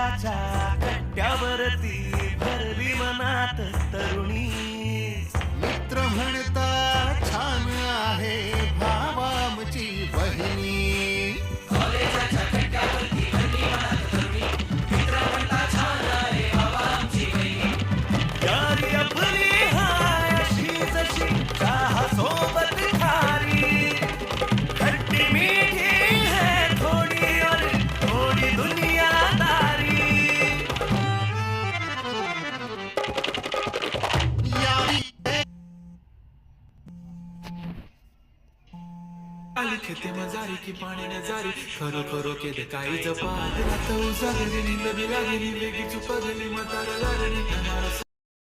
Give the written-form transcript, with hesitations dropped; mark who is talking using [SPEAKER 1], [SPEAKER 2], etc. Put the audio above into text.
[SPEAKER 1] प्रेमाच्या कट्ट्यावरती भरली मनात तरुणी.
[SPEAKER 2] मित्र म्हणता छान आहे भावा आमची बहिणी.
[SPEAKER 3] कॉलेजाच्या कट्ट्यावरती भरली मनात तरुणी. मित्र म्हणता छान आहे बाबा आमची बहिणी.
[SPEAKER 1] यारी आपली हाय अशी जशी चहा सोबत खारी. खट्टी मीठी है थोडी और थोडी दुनियादारी.
[SPEAKER 4] आली खेते मजारी की पाणी नजारी खरो खरो केले काही जपा रात उजागली नींद बिलागली वेगळी चुपगली म्हातारा लागली